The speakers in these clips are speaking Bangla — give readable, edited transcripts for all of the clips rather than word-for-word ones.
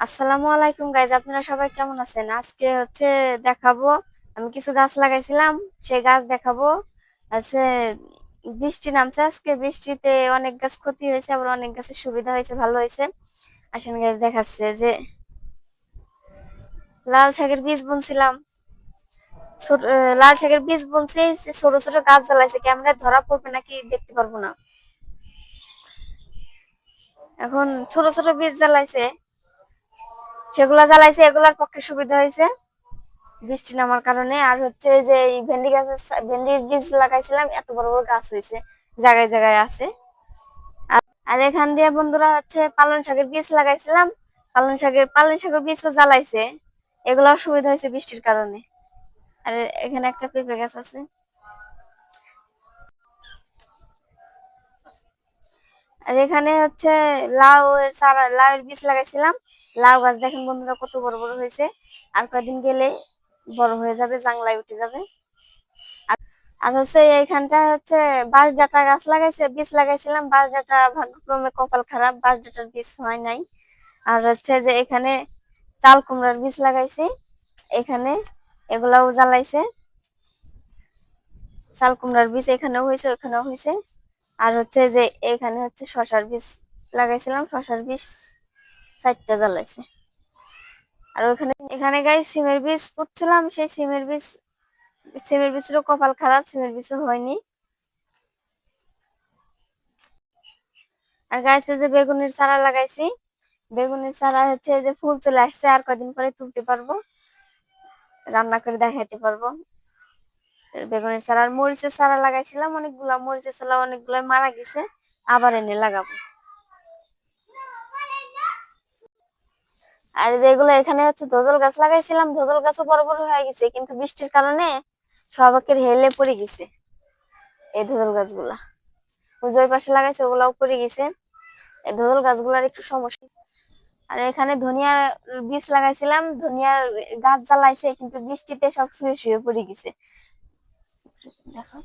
আসসালামু আলাইকুম গাইজ, আপনারা সবাই কেমন আছেন? আজকে দেখাবো আমি কিছু গাছ লাগাইছিলাম, সেই গাছ দেখাবো। আছে বৃষ্টি নামছে, আজকে বৃষ্টিতে অনেক গাছ ক্ষতি হয়েছে, আবার অনেক গাছের সুবিধা হয়েছে, ভালো হয়েছে। আসেন গাছ দেখাচ্ছে যে লাল শাকের বীজ বুনছিলাম। ছোট লাল শাকের বীজ বুনছি, ছোট ছোট গাছ জ্বালাইছে, ক্যামেরায় ধরা পড়বে নাকি দেখতে পারবো না। এখন ছোট ছোট বীজ জ্বালাইছে, সেগুলা জ্বালাইছে, এগুলার পক্ষে সুবিধা হয়েছে বৃষ্টি নামার কারণে। আর যে এই ভেন্ডির বীজ লাগাইছিলাম, এত বড় বড় গাছ হয়েছে, জায়গায় জায়গায় আছে। আর এখান দিয়ে বন্ধুরা পালং শাকের বীজ লাগাইছিলাম, পালং শাকের বীজও জ্বালাইছে, এগুলো সুবিধা হয়েছে বৃষ্টির কারণে। আর এখানে একটা পেঁপে গাছ আছে। আর এখানে লাউ এর বীজ লাগাইছিলাম। লাউ গাছ দেখেন বন্ধুরা কত বড় বড় হয়েছে, আর কয়েকদিন গেলে বড় হয়ে যাবে, জাংলায় উঠে যাবে। আর এইখানটা বাঁশ ডাঁটা গাছ লাগাইছে, বীজ লাগাইছিলাম। বাঁশ ডাঁটা ভাগ্যক্রমে কপাল খারাপ, বাঁশ ডাঁটার বীজ হয় নাই। আর যে এখানে চাল কুমড়ার বীজ লাগাইছি, এখানে এগুলাও জ্বালাইছে। চাল কুমড়ার বীজ এখানেও হয়েছে, ওখানেও হয়েছে। আর যে এখানে শশার বীজ লাগাইছিলাম, শশার বীজ 4টা জ্বালাইছে। আর ওখানে এখানে গাই সিমের বীজ পুঁতছিলাম, সেই সিমের বীজেরও কপাল খারাপ, সিমের বীজও হয়নি। আর গাছে যে বেগুনের চারা লাগাইছি, বেগুনের চারা যে ফুল চলে আসছে, আর কদিন পরে তুলতে পারবো, রান্না করে দেখাইতে পারবো। বেগুনের চারা আর মরিচের চারা লাগাইছিলাম অনেকগুলা, মরিচের চারা অনেকগুলো মারা গেছে, আবার এনে লাগাবো। আর যেগুলো এখানে ধোদল গাছ লাগাইছিলাম, ধোদল গাছও বড় বড় হয়ে গেছে, কিন্তু বৃষ্টির কারণে সবাকের হেলে পড়ে গেছে এই ধোদল গাছগুলা। ওই পাশে লাগাইছে, ওগুলাও পড়ে গেছে। এই ধোদল গাছগুলার একটু সমস্যা। আর এখানে ধনিয়ার বীজ লাগাইছিলাম, ধনিয়ার গাছ জ্বালাইছে, কিন্তু বৃষ্টিতে সব শুয়ে শুয়ে পড়ে গেছে, দেখো।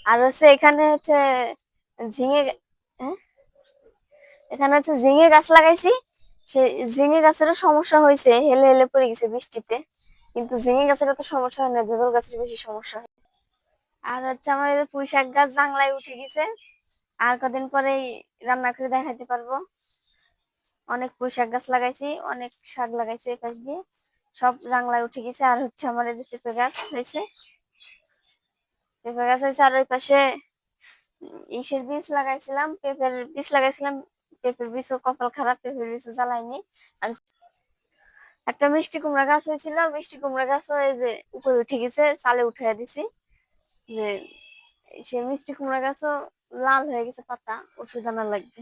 আর এখানে ঝিঙে, হ্যাঁ, এখানে ঝিঙে গাছ লাগাইছি। সেই ঝিঙে গাছেরও সমস্যা হয়েছে, হেলে হেলে পড়ে গেছে বৃষ্টিতে, কিন্তু ঝিঙে গাছের এত সমস্যা হয় না, ধুতল গাছের বেশি সমস্যা হয়। আর আমার এই পুঁই শাক গাছ জাংলায় উঠে গেছে, আর কদিন পরেই রান্না করে দেখাইতে পারবো। অনেক পুঁই শাক গাছ লাগাইছি, অনেক শাক লাগাইছি এই পাশ দিয়ে, সব জাংলায় উঠে গেছে। আর আমার এই যে পেঁপে গাছ হয়েছে, পেঁপে গাছ হয়েছে। আর ওই পাশে ইসের বীজ লাগাইছিলাম, পেঁপের বীজ লাগাইছিলাম, পেঁপের বীজও কপাল খারাপ, পেঁপের বীজও জ্বালাইনি। আর একটা মিষ্টি কুমড়া গাছ হয়েছিল, মিষ্টি কুমড়া গাছ এই যে উপরে উঠে গেছে, চালে উঠাইয়া দিছি। যে সে মিষ্টি কুমড়া গাছও লাল হয়ে গেছে, পাতা ওষুধ আনা লাগবে।